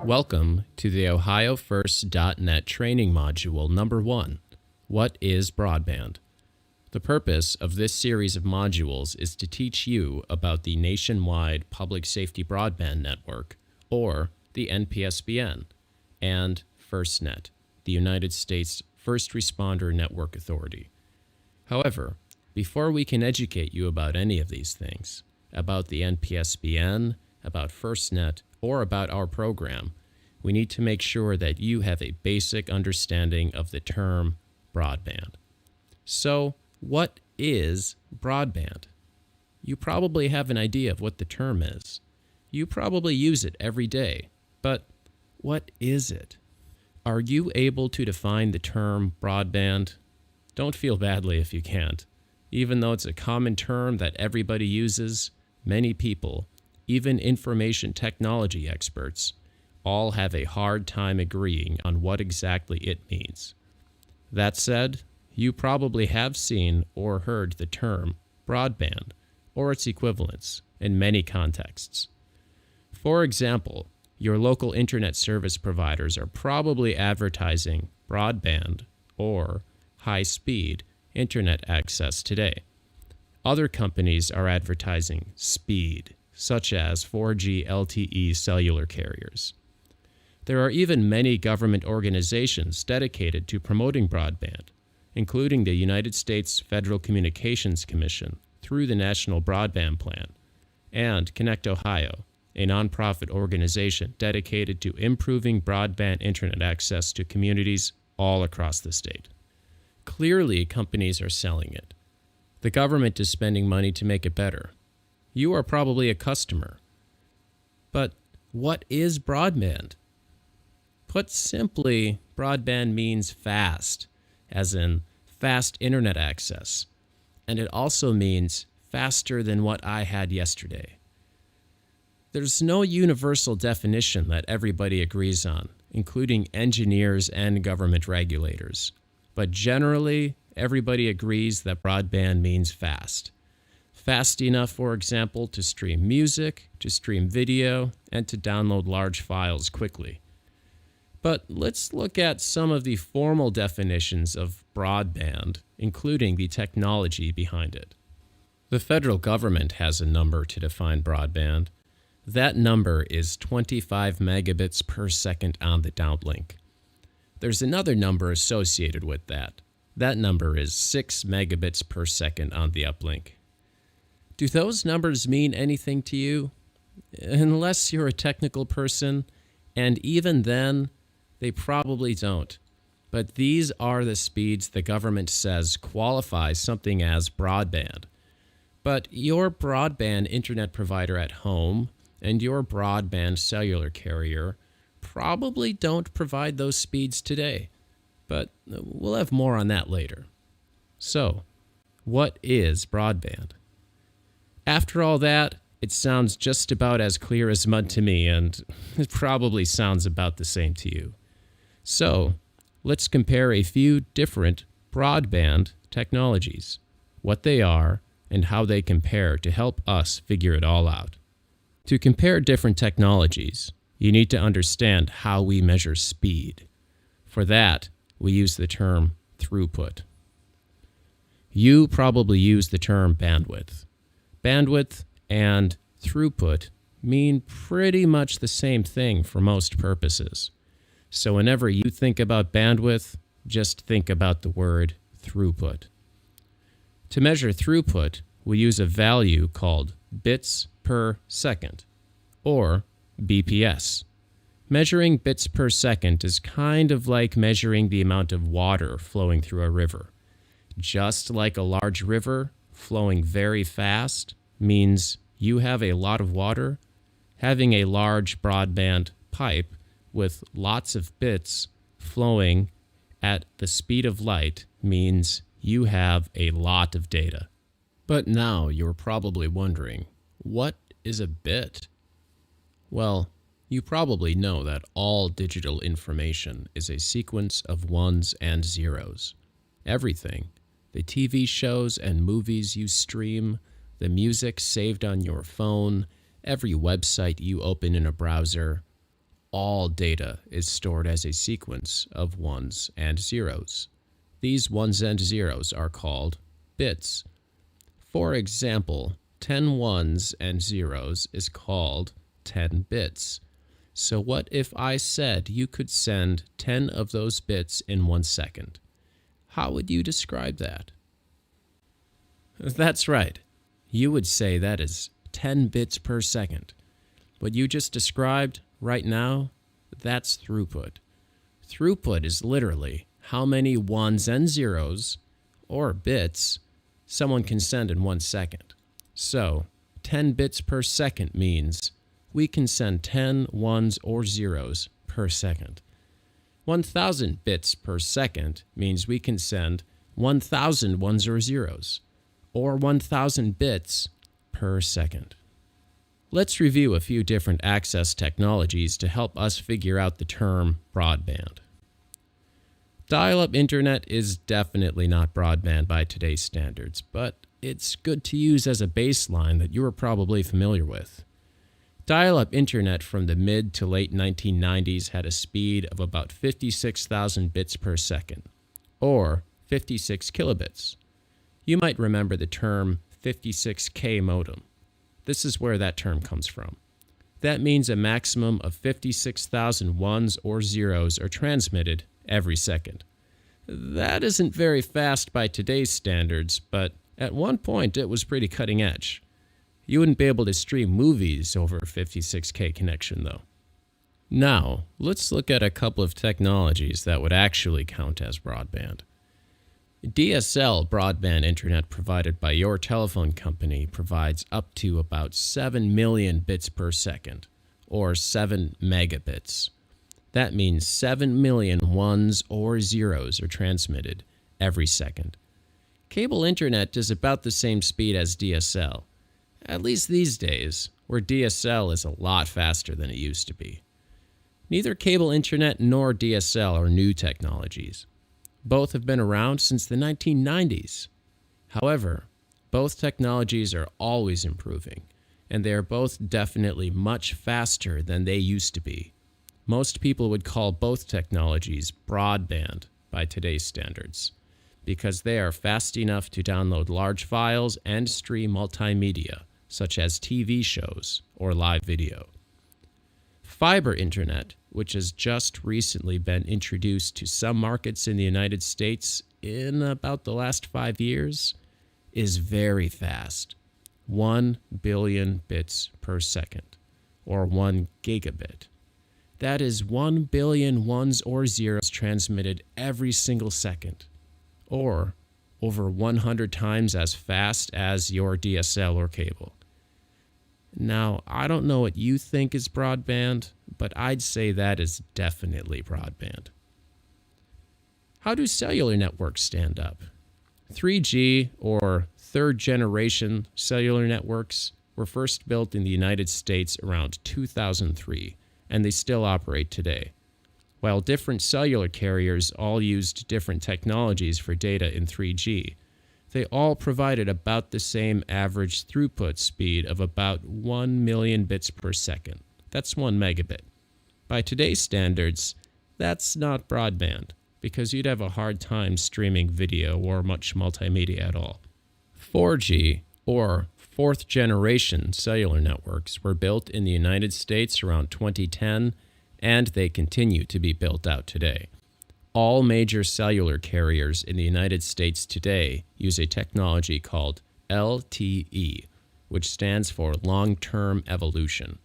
Welcome to the OhioFirst.net training module number 1, What is Broadband? The purpose of this series of modules is to teach you about the Nationwide Public Safety Broadband Network, or the NPSBN, and FirstNet, the United States First Responder Network Authority. However, before we can educate you about any of these things, about the NPSBN, about FirstNet, or about our program, we need to make sure that you have a basic understanding of the term broadband. So, what is broadband? You probably have an idea of what the term is. You probably use it every day, but what is it? Are you able to define the term broadband? Don't feel badly if you can't. Even though it's a common term that everybody uses, many people, even information technology experts, all have a hard time agreeing on what exactly it means. That said, you probably have seen or heard the term broadband or its equivalents in many contexts. For example, your local internet service providers are probably advertising broadband or high-speed internet access today. Other companies are advertising speed, such as 4G LTE cellular carriers. There are even many government organizations dedicated to promoting broadband, including the United States Federal Communications Commission through the National Broadband Plan, and Connect Ohio, a nonprofit organization dedicated to improving broadband internet access to communities all across the state. Clearly, companies are selling it. The government is spending money to make it better. You are probably a customer. But what is broadband? Put simply, broadband means fast, as in fast internet access. And it also means faster than what I had yesterday. There's no universal definition that everybody agrees on, including engineers and government regulators. But generally, everybody agrees that broadband means fast. Fast enough, for example, to stream music, to stream video, and to download large files quickly. But let's look at some of the formal definitions of broadband, including the technology behind it. The federal government has a number to define broadband. That number is 25 megabits per second on the downlink. There's another number associated with that. That number is 6 megabits per second on the uplink. Do those numbers mean anything to you? Unless you're a technical person, and even then, they probably don't. But these are the speeds the government says qualify something as broadband. But your broadband internet provider at home and your broadband cellular carrier probably don't provide those speeds today. But we'll have more on that later. So, what is broadband? After all that, it sounds just about as clear as mud to me, and it probably sounds about the same to you. So, let's compare a few different broadband technologies, what they are, and how they compare to help us figure it all out. To compare different technologies, you need to understand how we measure speed. For that, we use the term throughput. You probably use the term bandwidth. Bandwidth and throughput mean pretty much the same thing for most purposes. So whenever you think about bandwidth, just think about the word throughput. To measure throughput, we use a value called bits per second, or BPS. Measuring bits per second is kind of like measuring the amount of water flowing through a river. Just like a large river flowing very fast means you have a lot of water, having a large broadband pipe with lots of bits flowing at the speed of light means you have a lot of data. But now you're probably wondering, what is a bit? Well, you probably know that all digital information is a sequence of ones and zeros. Everything, the TV shows and movies you stream, the music saved on your phone, every website you open in a browser, all data is stored as a sequence of ones and zeros. These ones and zeros are called bits. For example, 10 ones and zeros is called 10 bits. So what if I said you could send 10 of those bits in 1 second? How would you describe that? That's right. You would say that is 10 bits per second. What you just described right now, that's throughput. Throughput is literally how many ones and zeros, or bits, someone can send in 1 second. So, 10 bits per second means we can send 10 ones or zeros per second. 1,000 bits per second means we can send 1,000 ones or zeros, or 1,000 bits per second. Let's review a few different access technologies to help us figure out the term broadband. Dial-up internet is definitely not broadband by today's standards, but it's good to use as a baseline that you are probably familiar with. Dial-up internet from the mid to late 1990s had a speed of about 56,000 bits per second, or 56 kilobits. You might remember the term 56K modem. This is where that term comes from. That means a maximum of 56,000 ones or zeros are transmitted every second. That isn't very fast by today's standards, but at one point it was pretty cutting edge. You wouldn't be able to stream movies over a 56K connection, though. Now, let's look at a couple of technologies that would actually count as broadband. DSL broadband internet provided by your telephone company provides up to about 7 million bits per second, or 7 megabits. That means 7 million ones or zeros are transmitted every second. Cable internet is about the same speed as DSL. At least these days, where DSL is a lot faster than it used to be. Neither cable internet nor DSL are new technologies. Both have been around since the 1990s. However, both technologies are always improving, and they are both definitely much faster than they used to be. Most people would call both technologies broadband by today's standards, because they are fast enough to download large files and stream multimedia, such as TV shows or live video. Fiber internet, which has just recently been introduced to some markets in the United States in about the last 5 years, is very fast. 1 billion bits per second, or 1 gigabit. That is 1 billion ones or zeros transmitted every single second, or over 100 times as fast as your DSL or cable. Now, I don't know what you think is broadband, but I'd say that is definitely broadband. How do cellular networks stand up? 3G, or third-generation cellular networks, were first built in the United States around 2003, and they still operate today. While different cellular carriers all used different technologies for data in 3G, they all provided about the same average throughput speed of about 1 million bits per second. That's 1 megabit. By today's standards, that's not broadband, because you'd have a hard time streaming video or much multimedia at all. 4G, or fourth-generation cellular networks, were built in the United States around 2010, and they continue to be built out today. All major cellular carriers in the United States today use a technology called LTE, which stands for Long-Term Evolution.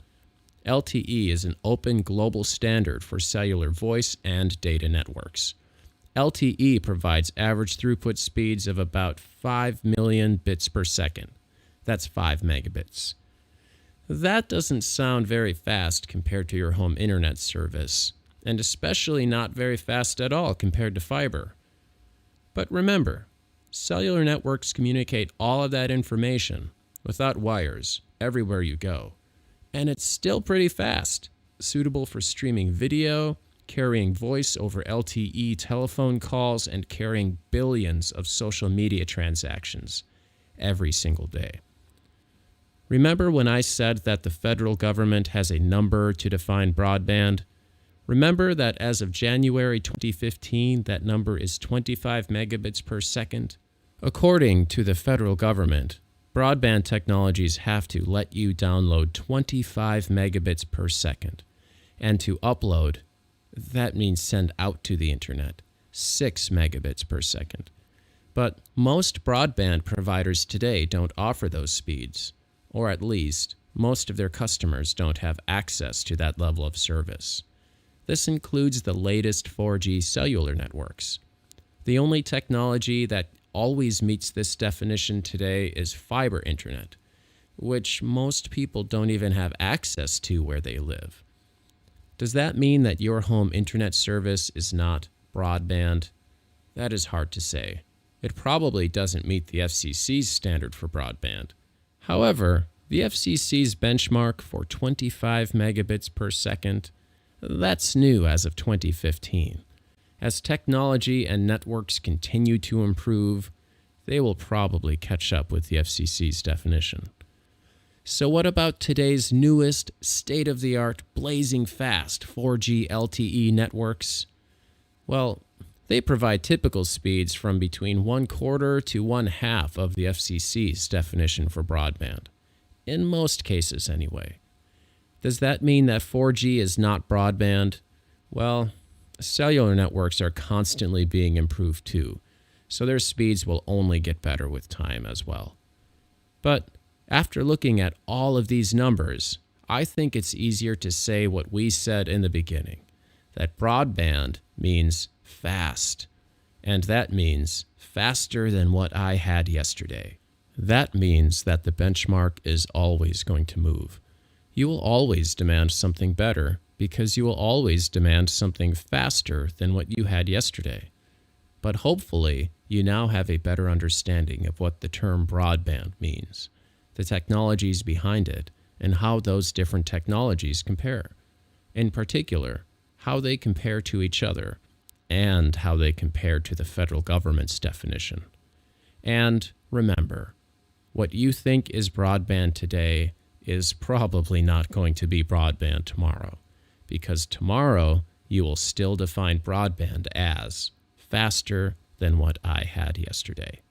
LTE is an open global standard for cellular voice and data networks. LTE provides average throughput speeds of about 5 million bits per second. That's 5 megabits. That doesn't sound very fast compared to your home internet service, and especially not very fast at all compared to fiber. But remember, cellular networks communicate all of that information without wires everywhere you go, and it's still pretty fast, suitable for streaming video, carrying voice over LTE telephone calls, and carrying billions of social media transactions every single day. Remember when I said that the federal government has a number to define broadband? Remember that as of January 2015, that number is 25 megabits per second? According to the federal government, broadband technologies have to let you download 25 megabits per second. And to upload, that means send out to the internet, 6 megabits per second. But most broadband providers today don't offer those speeds, or at least most of their customers don't have access to that level of service. This includes the latest 4G cellular networks. The only technology that always meets this definition today is fiber internet, which most people don't even have access to where they live. Does that mean that your home internet service is not broadband? That is hard to say. It probably doesn't meet the FCC's standard for broadband. However, the FCC's benchmark for 25 megabits per second, that's new as of 2015. As technology and networks continue to improve, they will probably catch up with the FCC's definition. So what about today's newest, state-of-the-art, blazing fast 4G LTE networks? Well, they provide typical speeds from between 1/4 to 1/2 of the FCC's definition for broadband. In most cases, anyway. Does that mean that 4G is not broadband? Well, cellular networks are constantly being improved too, so their speeds will only get better with time as well. But after looking at all of these numbers, I think it's easier to say what we said in the beginning, that broadband means fast, and that means faster than what I had yesterday. That means that the benchmark is always going to move. You will always demand something better because you will always demand something faster than what you had yesterday. But hopefully, you now have a better understanding of what the term broadband means, the technologies behind it, and how those different technologies compare. In particular, how they compare to each other, and how they compare to the federal government's definition. And remember, what you think is broadband today is probably not going to be broadband tomorrow, because tomorrow you will still define broadband as faster than what I had yesterday.